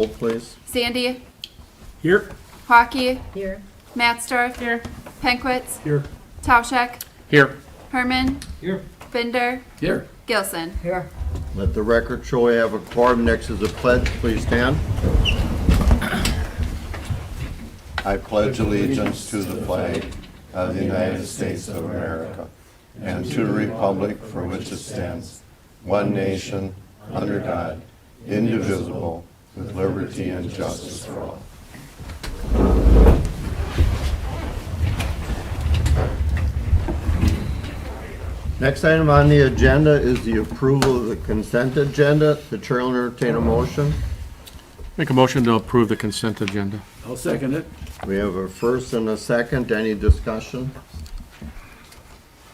Roll, please. Sandy, Here. Hockey, Here. Matsdorf, Here. Penkwitz, Here. Tauschek, Here. Herman, Here. Binder, Here. Gilson. Here. Let the record show we have a quorum. Next is a pledge. Please stand. I pledge allegiance to the flag of the United States of America and to the republic for which it stands, one nation, under God, indivisible, with liberty and justice for all. Next item on the agenda is the approval of the consent agenda. The chair will entertain a motion. Make a motion to approve the consent agenda. I'll second it. We have a first and a second. Any discussion?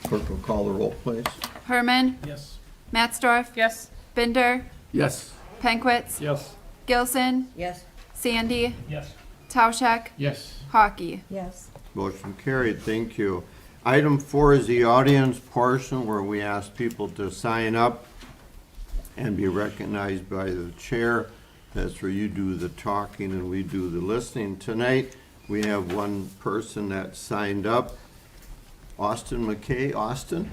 Clerk will call the roll, please. Herman, Yes. Matsdorf, Yes. Binder, Yes. Penkwitz, Yes. Gilson, Yes. Sandy, Yes. Tauschek, Yes. Hockey. Yes. Motion carried. Thank you. Item 4 is the audience portion where we ask people to sign up and be recognized by the chair. That's where you do the talking and we do the listening. Tonight, we have one person that signed up, Austin McKay. Austin?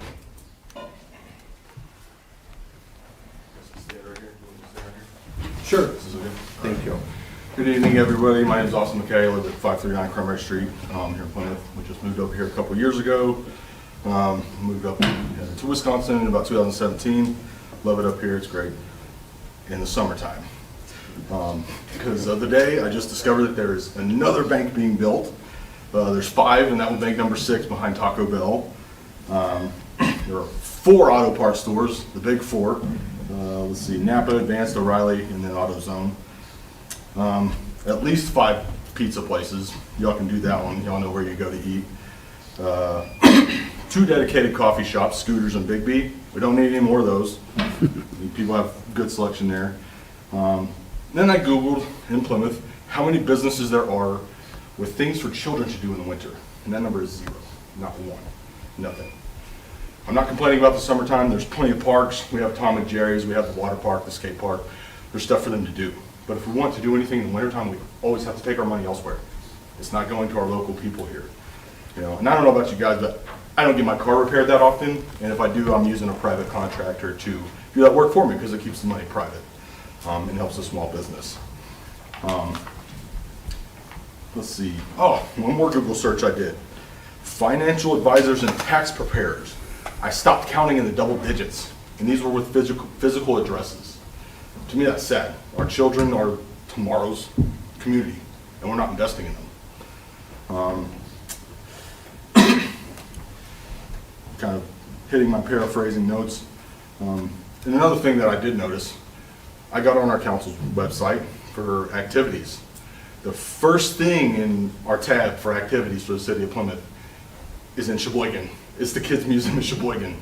Sure. Thank you. Good evening, everybody. My name is Austin McKay. I live at 539 Cranberry Street here in Plymouth. We just moved over here a couple years ago. Moved up to Wisconsin in about 2017. Love it up here. It's great in the summertime. Because of the day, I just discovered that there's another bank being built. There's 5, and that will bank number 6 behind Taco Bell. There are 4 auto parts stores, the big 4. Let's see, Napa, Advanced, O'Reilly, and then AutoZone. At least 5 pizza places. Y'all can do that one. Y'all know where you go to eat. 2 dedicated coffee shops, Scooters and Big B. We don't need any more of those. People have good selection there. Then I Googled in Plymouth how many businesses there are with things for children to do in the winter. And that number is 0. Not 1. Nothing. I'm not complaining about the summertime. There's plenty of parks. We have Tom and Jerry's. We have the water park, the skate park. There's stuff for them to do. But if we want to do anything in the wintertime, we always have to take our money elsewhere. It's not going to our local people here. You know, and I don't know about you guys, but I don't get my car repaired that often. And if I do, I'm using a private contractor to do that work for me because it keeps the money private and helps a small business. Let's see. Oh, one more Google search I did. Financial advisors and tax preparers. I stopped counting in the double digits, and these were with physical addresses. To me, that's sad. Our children are tomorrow's community, and we're not investing in them. Kind of hitting my paraphrasing notes. And another thing that I did notice, I got on our council's website for activities. The first thing in our tab for activities for the city of Plymouth is in Sheboygan. It's the Kids Museum in Sheboygan.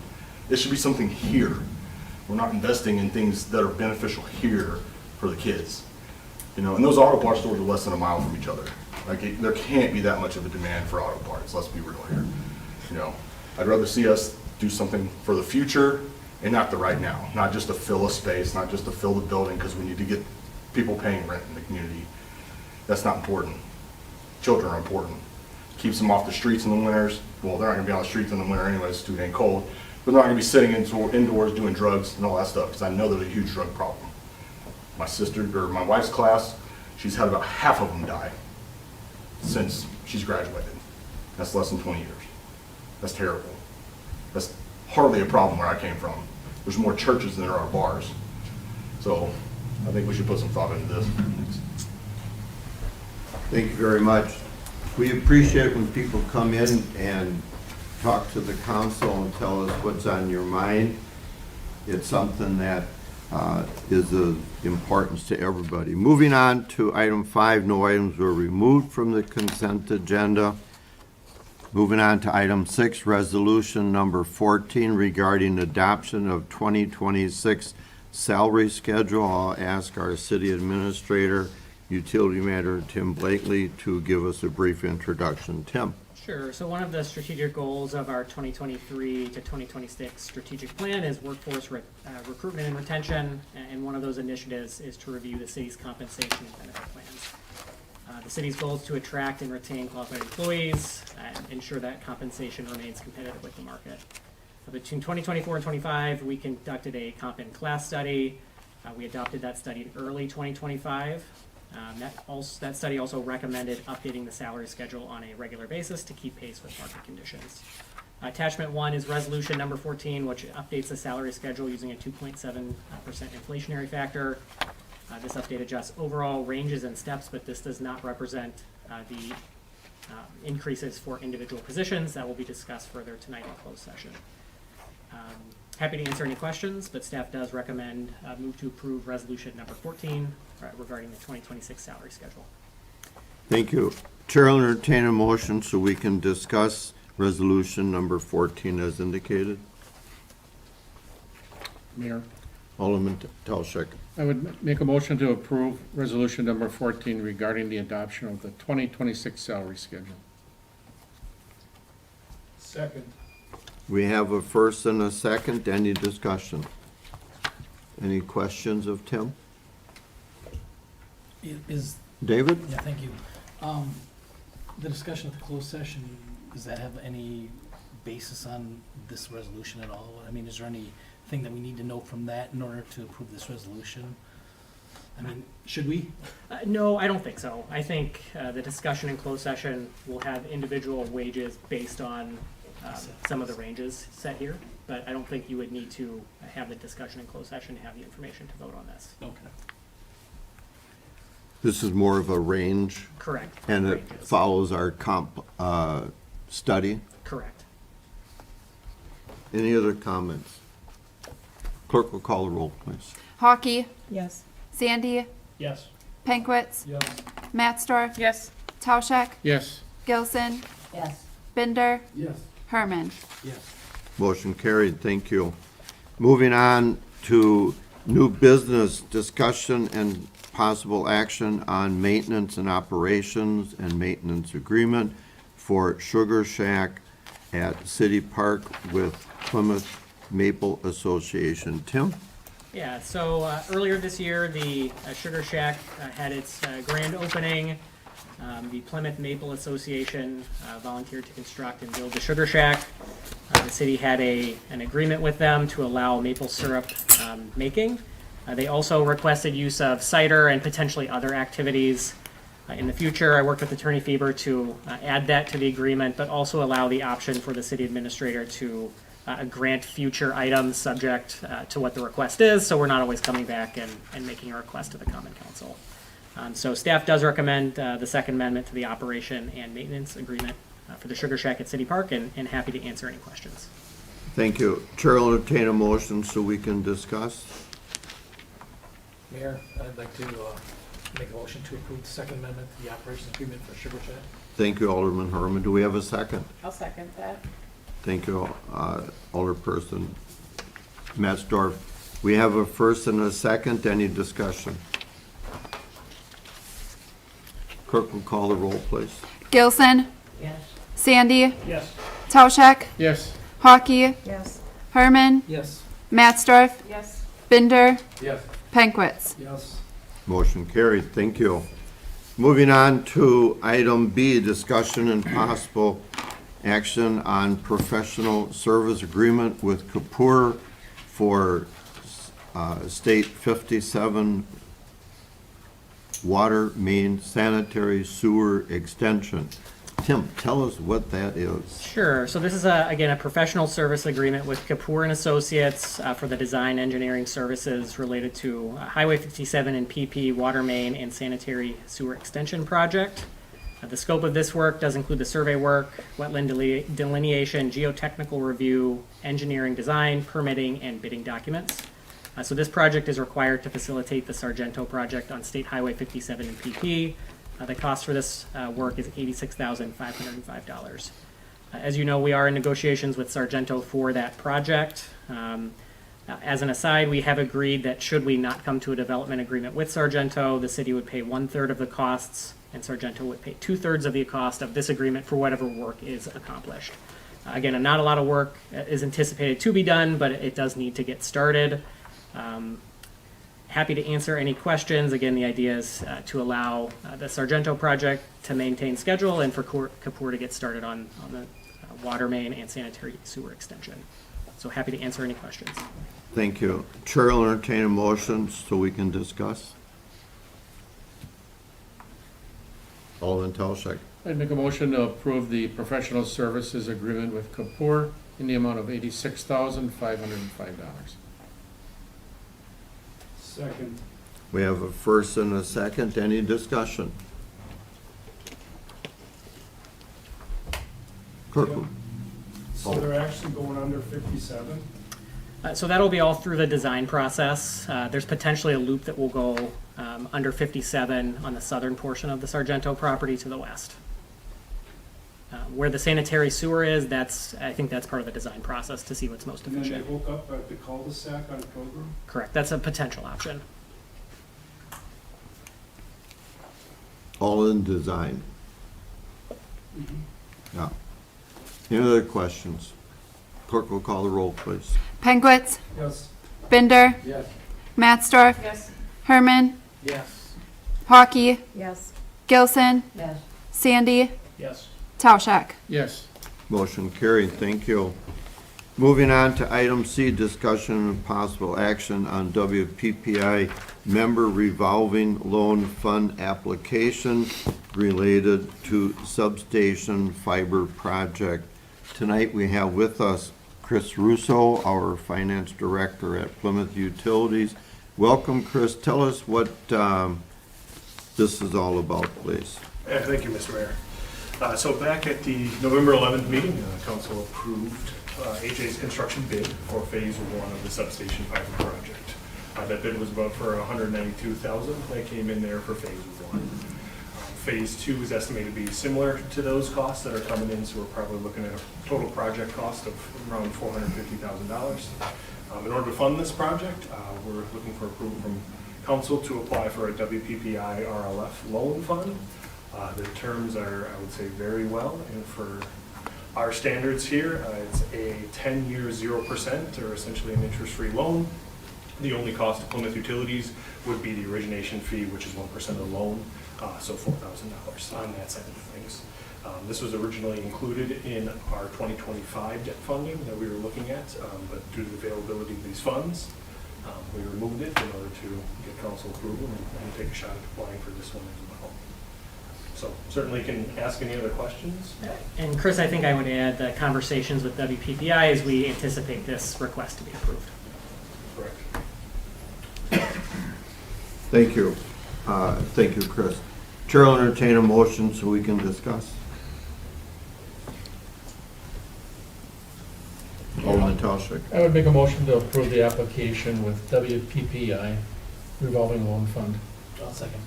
It should be something here. We're not investing in things that are beneficial here for the kids. You know, and those auto parts stores are less than a mile from each other. Like, there can't be that much of a demand for auto parts, let's be real here. You know, I'd rather see us do something for the future and not the right now. Not just to fill a space, not just to fill the building because we need to get people paying rent in the community. That's not important. Children are important. Keeps them off the streets in the winters. Well, they're not gonna be on the streets in the winter anyways, it's too dang cold. But they're not gonna be sitting indoors doing drugs and all that stuff, because I know there's a huge drug problem. My sister, or my wife's class, she's had about half of them die since she's graduated. That's less than 20 years. That's terrible. That's hardly a problem where I came from. There's more churches than there are bars. So I think we should put some thought into this. Thank you very much. We appreciate when people come in and talk to the council and tell us what's on your mind. It's something that is of importance to everybody. Moving on to item 5, no items were removed from the consent agenda. Moving on to item 6, resolution number 14 regarding adoption of 2026 salary schedule. I'll ask our city administrator, utility manager Tim Blakely, to give us a brief introduction. Tim. Sure. So one of the strategic goals of our 2023 to 2026 strategic plan is workforce recruitment and retention. And one of those initiatives is to review the city's compensation and benefit plans. The city's goal is to attract and retain qualified employees and ensure that compensation remains competitive with the market. Between 2024 and 25, we conducted a comp and class study. We adopted that study in early 2025. That study also recommended updating the salary schedule on a regular basis to keep pace with market conditions. Attachment 1 is resolution number 14, which updates the salary schedule using a 2.7% inflationary factor. This update adjusts overall ranges and steps, but this does not represent the increases for individual positions. That will be discussed further tonight in closed session. Happy to answer any questions, but staff does recommend move to approve resolution number 14 regarding the 2026 salary schedule. Thank you. Chair will entertain a motion so we can discuss resolution number 14 as indicated. Mayor, Alderman Talchek. I would make a motion to approve resolution number 14 regarding the adoption of the 2026 salary schedule. Second. We have a first and a second. Any discussion? Any questions of Tim? Is, David? yeah, thank you. The discussion at the closed session, does that have any basis on this resolution at all? I mean, is there anything that we need to know from that in order to approve this resolution? I mean, should we? No, I don't think so. I think the discussion in closed session will have individual wages based on some of the ranges set here, but I don't think you would need to have the discussion in closed session to have the information to vote on this. Okay. This is more of a range, Correct. and it Ranges. follows our comp study. Correct. Any other comments? Clerk will call the roll, please. Hockey, Yes. Sandy, Yes. Pankwitz, Yes. Mattsdorf, Yes. Tauschek, Yes. Gilson, Yes. Binder, Yes. Herman. Yes. Motion carried, thank you. Moving on to new business discussion and possible action on maintenance and operations and maintenance agreement for Sugar Shack at City Park with Plymouth Maple Association. Tim? Yeah, so earlier this year, the Sugar Shack had its grand opening. The Plymouth Maple Association volunteered to construct and build the Sugar Shack. The city had an agreement with them to allow maple syrup making. They also requested use of cider and potentially other activities in the future. I worked with Attorney Faber to add that to the agreement, but also allow the option for the city administrator to grant future items subject to what the request is, so we're not always coming back and making a request to the Common Council. So staff does recommend the Second Amendment to the operation and maintenance agreement for the Sugar Shack at City Park, and happy to answer any questions. Thank you. Chair will entertain a motion so we can discuss. Mayor, I'd like to make a motion to approve the Second Amendment to the operations agreement for Sugar Shack. Thank you, Alderman Herman. Do we have a second? I'll second that. Thank you, Alderperson Mattsdorf. We have a first and a second. Any discussion? Clerk will call the roll, please. Gilson, Yes. Sandy, Yes. Tauschek, Yes. Hockey, Yes. Herman, Yes. Mattsdorf, Yes. Binder, Yes. Pankwitz. Yes. Motion carried. Thank you. Moving on to item B, discussion and possible action on professional service agreement with Kapoor for State 57 water main sanitary sewer extension. Tim, tell us what that is. Sure. So this is, again, a professional service agreement with Kapoor and Associates for the design engineering services related to Highway 57 and PP water main and sanitary sewer extension project. The scope of this work does include the survey work, wetland delineation, geotechnical review, engineering design, permitting, and bidding documents. So this project is required to facilitate the Sargento project on State Highway 57 and PP. The cost for this work is $86,505. As you know, we are in negotiations with Sargento for that project. As an aside, we have agreed that should we not come to a development agreement with Sargento, the city would pay 1/3 of the costs, and Sargento would pay 2/3 of the cost of this agreement for whatever work is accomplished. Again, not a lot of work is anticipated to be done, but it does need to get started. Happy to answer any questions. Again, the idea is to allow the Sargento project to maintain schedule and for Kapoor to get started on the water main and sanitary sewer extension. So happy to answer any questions. Thank you. Chair will entertain a motion so we can discuss. Alderman Talchek. I'd make a motion to approve the professional services agreement with Kapoor in the amount of $86,505. Second. We have a first and a second. Any discussion? Kirkland. So they're actually going under 57? So that'll be all through the design process. There's potentially a loop that will go under 57 on the southern portion of the Sargento property to the west. Where the sanitary sewer is, I think that's part of the design process to see what's most And then they efficient. hook up at the cul-de-sac on Pilgrim? Correct, that's a potential option. All in design. Yeah. Any other questions? Clerk will call the roll, please. Penquits, Yes. Binder, Yes. Matsdorf, Yes. Herman, Yes. Hawkey, Yes. Gilson, Yes. Sandy, Yes. Tauschak. Yes. Motion carried. Thank you. Moving on to item C, discussion and possible action on WPPI member revolving loan fund application related to substation fiber project. Tonight we have with us Chris Russo, our finance director at Plymouth Utilities. Welcome, Chris. Tell us what this is all about, please. Thank you, Mr. Mayor. So back at the November 11th meeting, council approved AJ's construction bid for phase 1 of the substation fiber project. That bid was about for $192,000. That came in there for phase 1. Phase 2 is estimated to be similar to those costs that are coming in, so we're probably looking at a total project cost of around $450,000. In order to fund this project, we're looking for approval from council to apply for a WPPI RLF loan fund. The terms are, I would say, very well, and for our standards here, it's a 10-year 0% or essentially an interest-free loan. The only cost to Plymouth Utilities would be the origination fee, which is 1% of the loan, so $4,000 on that side of things. This was originally included in our 2025 debt funding that we were looking at, but due to the availability of these funds, we removed it in order to get council approval and take a shot at applying for this one as well. So certainly can ask any other questions. And Chris, I think I would add the conversations with WPPI as we anticipate this request to be approved. Correct. Thank you. Thank you, Chris. Chair will entertain a motion so we can discuss. Alderman Talchek. I would make a motion to approve the application with WPPI revolving loan fund. I'll second.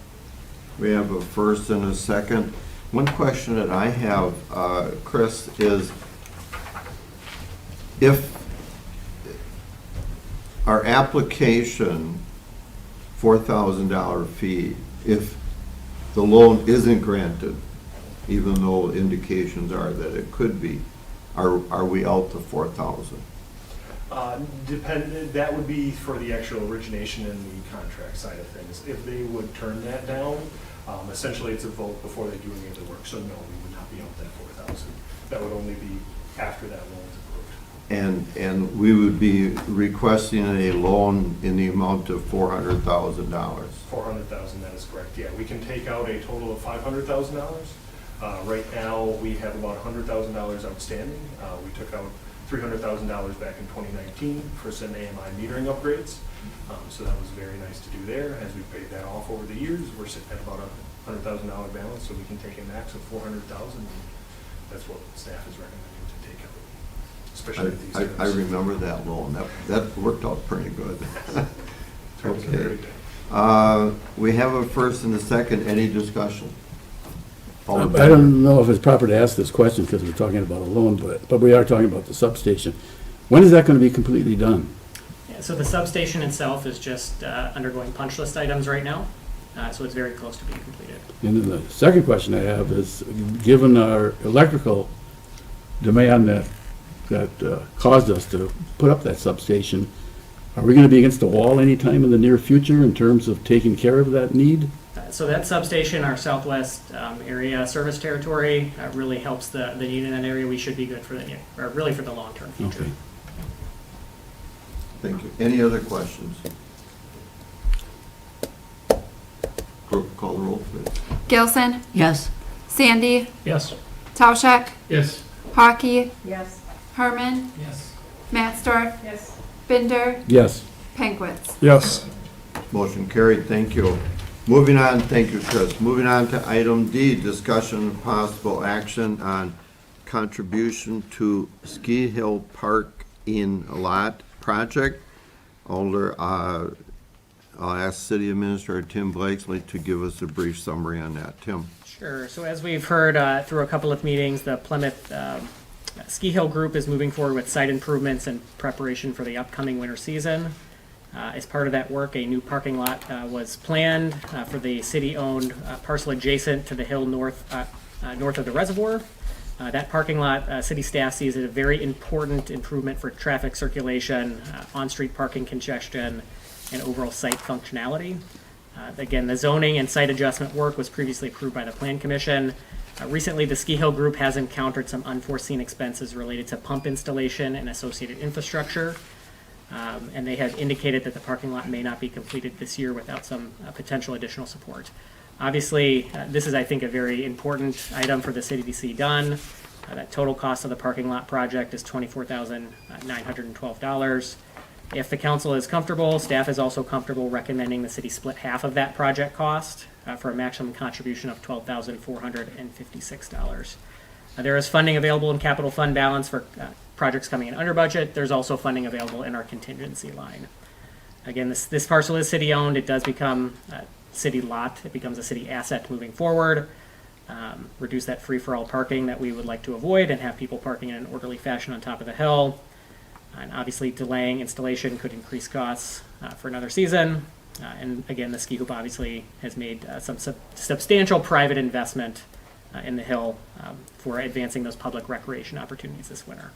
We have a first and a second. One question that I have, Chris, is if our application, $4,000 fee, if the loan isn't granted, even though indications are that it could be, are we out to $4,000? That would be for the actual origination and the contract side of things. If they would turn that down, essentially it's a vote before they do any of the work. So no, we would not be out that 4,000. That would only be after that loan is approved. And we would be requesting a loan in the amount of $400,000. 400,000, that is correct. Yeah, we can take out a total of $500,000. Right now, we have about $100,000 outstanding. We took out $300,000 back in 2019 for some AMI metering upgrades. So that was very nice to do there. As we paid that off over the years, we're sitting at about a $100,000 balance, so we can take a max of $400,000. That's what staff is recommending to take out, especially at these terms. I remember that loan. That worked out pretty good. Terms are Okay. very good. We have a first and a second. Any discussion? I don't know if it's proper to ask this question because we're talking about a loan, but we are talking about the substation. When is that going to be completely done? Yeah, So the substation itself is just undergoing punch list items right now, so it's very close to being completed. And then the second question I have is, given our electrical demand that caused us to put up that substation, are we gonna be against the wall anytime in the near future in terms of taking care of that need? So that substation, our southwest area service territory, really helps the need in that area. We should be good for really for the long-term future. Okay. Thank you. Any other questions? Clerk, call the roll, please. Gilson, Yes. Sandy, Yes. Tauschek, Yes. Hockey, Yes. Herman, Yes. Mattsdorf, Yes. Binder, Yes. Penkwitz. Yes. Motion carried, thank you. Moving on, thank you, Chris. Moving on to item D, discussion of possible action on contribution to Ski Hill Park in Lot project. I'll ask City Administrator Tim Blakesley to give us a brief summary on that. Tim? Sure. So as we've heard through a couple of meetings, the Plymouth Ski Hill Group is moving forward with site improvements in preparation for the upcoming winter season. As part of that work, a new parking lot was planned for the city-owned parcel adjacent to the hill north of the reservoir. That parking lot, city staff sees as a very important improvement for traffic circulation, on-street parking congestion, and overall site functionality. Again, the zoning and site adjustment work was previously approved by the Plan Commission. Recently, the Ski Hill Group has encountered some unforeseen expenses related to pump installation and associated infrastructure. And they have indicated that the parking lot may not be completed this year without some potential additional support. Obviously, this is, I think, a very important item for the city to see done. That total cost of the parking lot project is $24,912. If the council is comfortable, staff is also comfortable recommending the city split half of that project cost for a maximum contribution of $12,456. There is funding available in capital fund balance for projects coming in under budget. There's also funding available in our contingency line. Again, this parcel is city-owned. It does become a city lot. It becomes a city asset moving forward. Reduce that free-for-all parking that we would like to avoid and have people parking in an orderly fashion on top of the hill. And obviously, delaying installation could increase costs for another season. And again, the ski hoop obviously has made some substantial private investment in the hill for advancing those public recreation opportunities this winter.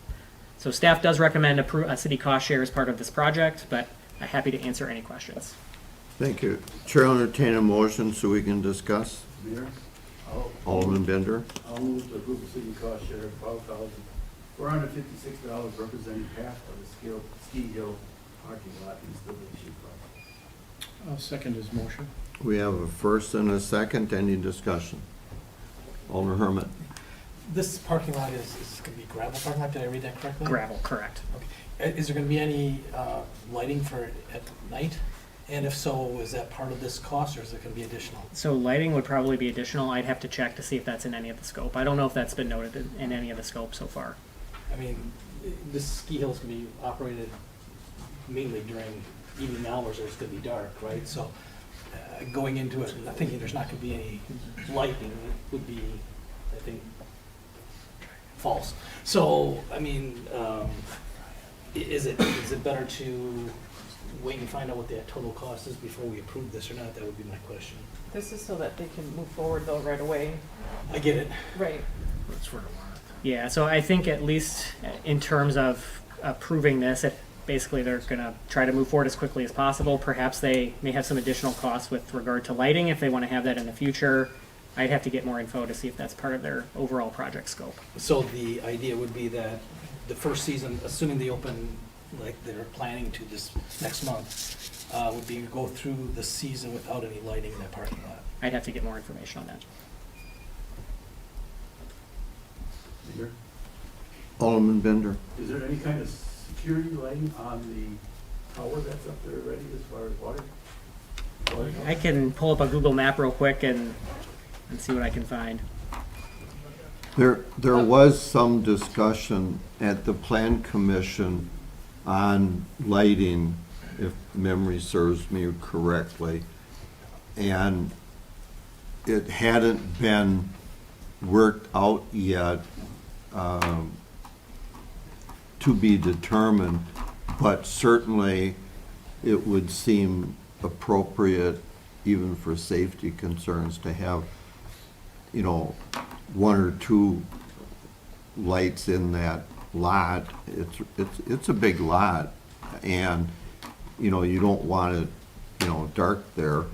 So staff does recommend a city cost share as part of this project, but I'm happy to answer any questions. Thank you. Chair will entertain a motion so we can discuss. Mayor, Alderman Bender? I'll move to approve the city cost share of $12,456, representing half of the Ski Hill parking lot installation cost. I'll second his motion. We have a first and a second. Any discussion? Alderman Herman? This parking lot is going to be gravel parking lot, did I read that correctly? Gravel, correct. Okay. Is there going to be any lighting for it at night? And if so, is that part of this cost, or is it going to be additional? So lighting would probably be additional. I'd have to check to see if that's in any of the scope. I don't know if that's been noted in any of the scope so far. I mean, this ski hill is going to be operated mainly during evening hours, or it's going to be dark, right? So going into it, I'm thinking there's not going to be any lighting. It would be, I think, false. So, I mean, is it better to wait and find out what the total cost is before we approve this or not? That would be my question. This is so that they can move forward though right away. I get it. Right. That's where I want it. Yeah, so I think at least in terms of approving this, basically they're going to try to move forward as quickly as possible. Perhaps they may have some additional costs with regard to lighting if they want to have that in the future. I'd have to get more info to see if that's part of their overall project scope. So the idea would be that the first season, assuming they open like they're planning to this next month, would be go through the season without any lighting in that parking lot. I'd have to get more information on that. Mayor, Alderman Bender? is there any kind of security lighting on the tower that's up there already as far as water? I can pull up a Google map real quick and see what I can find. There was some discussion at the Plan Commission on lighting, if memory serves me correctly. And it hadn't been worked out yet to be determined, but certainly it would seem appropriate, even for safety concerns, to have, you know, one or two lights in that lot. It's a big lot, and, you know, you don't want it, you know, dark there.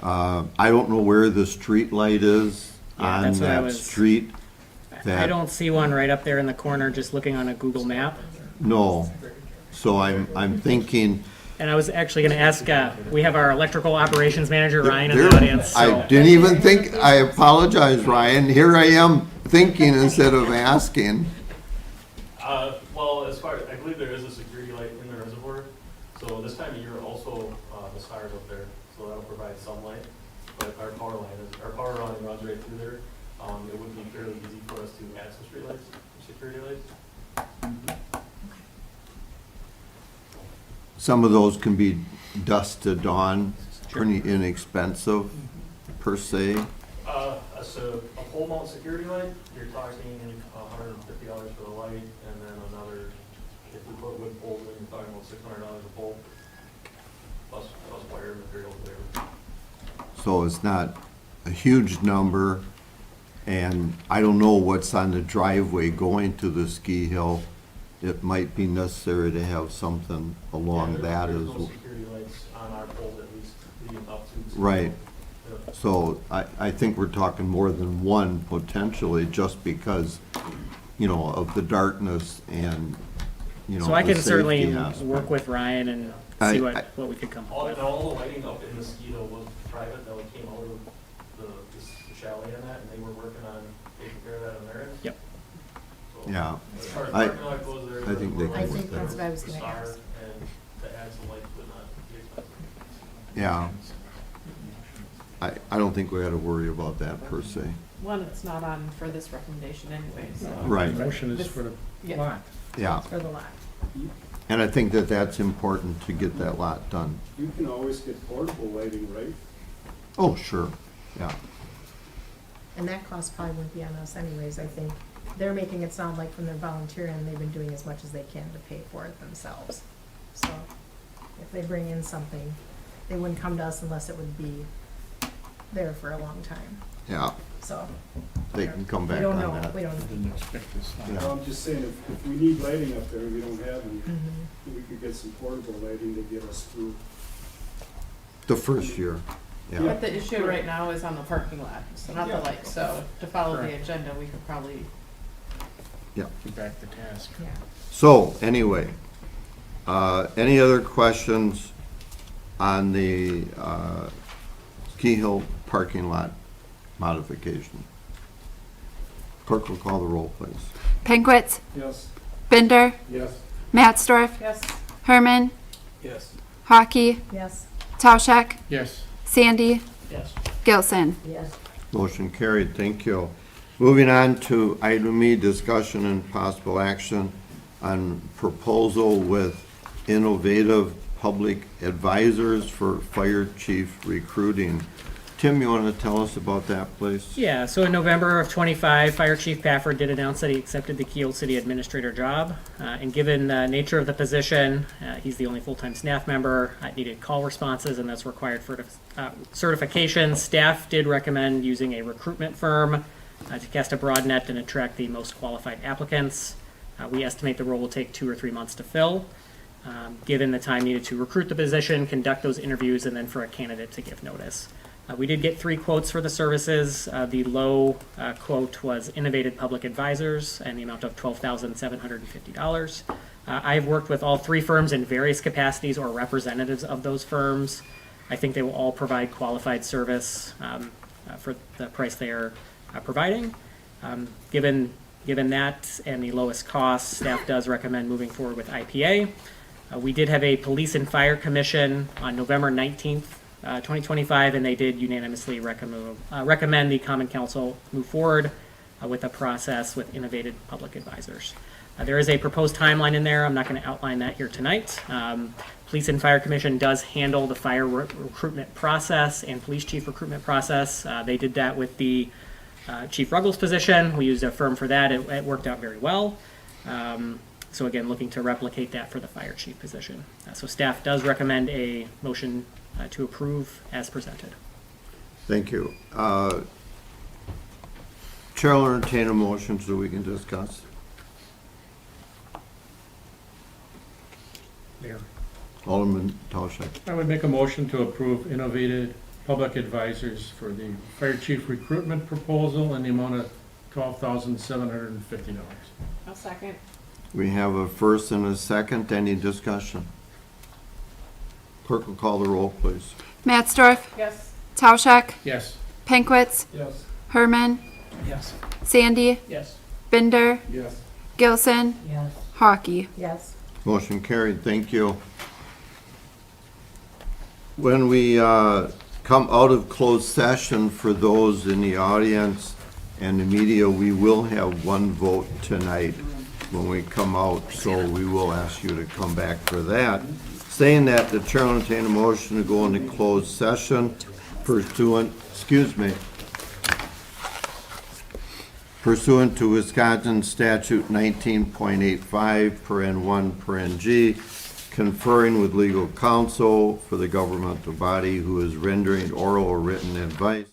I don't know where the street light is Yeah, on that's what I that was- street. I that- don't see one right up there in the corner, just looking on a Google map. No, so I'm thinking. And I was actually gonna ask, we have our electrical operations manager, Ryan, in the There- audience, I so. didn't even think, I apologize, Ryan, here I am thinking instead of asking. Well, as far, I believe there is a security light in the reservoir, so this time of year also, the stars up there, so that'll provide some light. But our power line runs right through there. It would be fairly easy for us to add some street lights, security lights. Some of those can be dusk to dawn, pretty inexpensive per se. So a pole mount security light, you're talking $150 for the light, and then another, if we put wood poles in, you're talking about $600 a pole, plus wire material, whatever. So it's not a huge number, and I don't know what's on the driveway going to the ski hill. It might be necessary to have something along that There's as no well. security lights on our poles, at least leading up to. the Right. Yeah. So I think we're talking more than one potentially, just because, you know, of the darkness and, you know, So I the can certainly safety aspect. work with Ryan and I- see I- what we could come up All, with. and all the lighting up in the ski hill was private, that came out of the chalet and that, and they were working on taking care of that on their end. Yep. So, Yeah. As far as I- parking lot goes there. I think they we're can working work with that. That's what I was the gonna star, ask. And to add some lights would not be expensive. Yeah. I don't think we had to worry about that per se. One, it's not on for this recommendation anyway, so. Right. The motion is for the Yeah. lot. Yeah, For the lot. and I think that that's important to get that lot done. You can always get portable lighting, right? Oh, sure, yeah. And that cost probably wouldn't be on us anyways, I think. They're making it sound like from their volunteering, they've been doing as much as they can to pay for it themselves. So if they bring in something, they wouldn't come to us unless it would be there for a long time, Yeah, so. they can come We back don't on know, that. we don't. Didn't expect this. Yeah. Well, I'm just saying, if we need lighting up there, we don't have any, Mhm. we could get some portable lighting to get us through. The first year, yeah. But the issue right now is on the parking lot, so not the Yeah. lights, so to follow the Correct. agenda, we could probably. Get back to task. Yeah. So, anyway, any other questions on the Ski Hill parking lot modification? Clerk will call the roll, please. Pinkwitz, Yes. Binder, Yes. Matsdorf, Yes. Herman, Yes. Hockey, Yes. Tauschek, Yes. Sandy, Yes. Gilson. Yes. Motion carried, thank you. Moving on to item E, discussion and possible action on proposal with Innovative Public Advisors for Fire Chief Recruiting. Tim, you want to tell us about that, please? Yeah, so in November of '25, Fire Chief Pafford did announce that he accepted the Kiel City Administrator job. And given the nature of the position, he's the only full-time staff member. It needed call responses, and that's required for certification. Staff did recommend using a recruitment firm to cast a broad net and attract the most qualified applicants. We estimate the role will take 2 or 3 months to fill, given the time needed to recruit the position, conduct those interviews, and then for a candidate to give notice. We did get 3 quotes for the services. The low quote was Innovative Public Advisors and the amount of $12,750. I've worked with all 3 firms in various capacities or representatives of those firms. I think they will all provide qualified service for the price they are providing. Given that and the lowest cost, staff does recommend moving forward with IPA. We did have a Police and Fire Commission on November 19th, 2025, and they did unanimously recommend the Common Council move forward with a process with Innovative Public Advisors. There is a proposed timeline in there. I'm not going to outline that here tonight. Police and Fire Commission does handle the fire recruitment process and police chief recruitment process. They did that with the Chief Ruggles position. We used a firm for that. It worked out very well. So again, looking to replicate that for the fire chief position. So staff does recommend a motion to approve as presented. Thank you. Chair will entertain a motion so we can discuss. Mayor. Alderman Tauscher. I would make a motion to approve innovative public advisors for the fire chief recruitment proposal in the amount of $12,750. I'll second. We have a first and a second. Any discussion? Clerk will call the roll, please. Matsdorf, Yes. Tauschek, Yes. Pankwitz, Yes. Herman, Yes. Sandy, Yes. Binder, Yes. Gilson, Yes. Hockey. Yes. Motion carried. Thank you. When we come out of closed session, for those in the audience and the media, we will have one vote tonight when we come out, so we will ask you to come back for that. Saying that, the chair will entertain a motion to go into closed session pursuant to Wisconsin Statute 19.85, paren 1, paren G, conferring with legal counsel for the governmental body who is rendering oral or written advice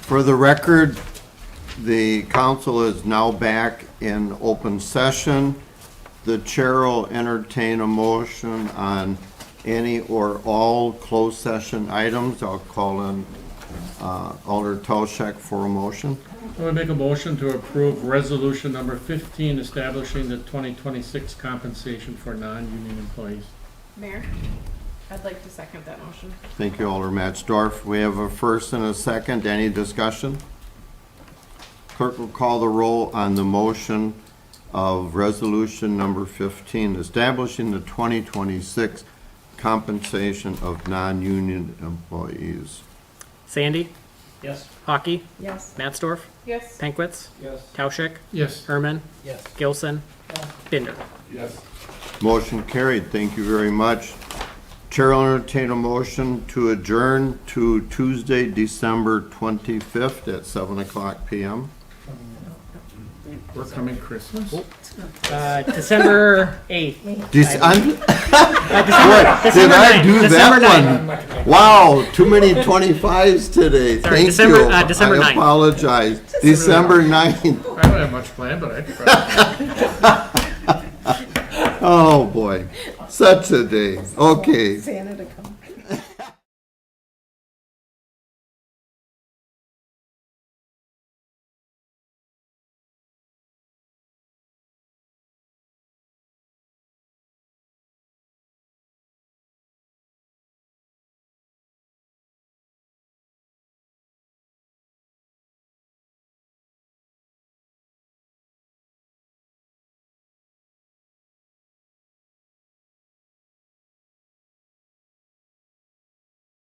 For the record, the council is now back in open session. The chair will entertain a motion on any or all closed session items. I'll call in Alder Tauschek for a motion. I would make a motion to approve resolution number 15, establishing the 2026 compensation for non-union employees. Mayor, I'd like to second that motion. Thank you, Alder Matzdorf. We have a first and a second. Any discussion? Clerk will call the roll on the motion of resolution number 15, establishing the 2026 compensation of non-union employees. Sandy, Yes. Hockey, Yes. Matsdorf, Yes. Pankwitz, Yes. Tauschek, Yes. Herman, Yes. Gilson, Binder. Yes. Motion carried. Thank you very much. Chair will entertain a motion to adjourn to Tuesday, December 25th at 7:00 PM. We're coming Christmas. December 8th. Did I December do 9th. that one? Wow, too many 25s today. Sorry, Thank December- you. December I 9th. apologize. December 9th. I don't have much planned, but I'd. Oh, boy. Such a day. Okay. Santa to come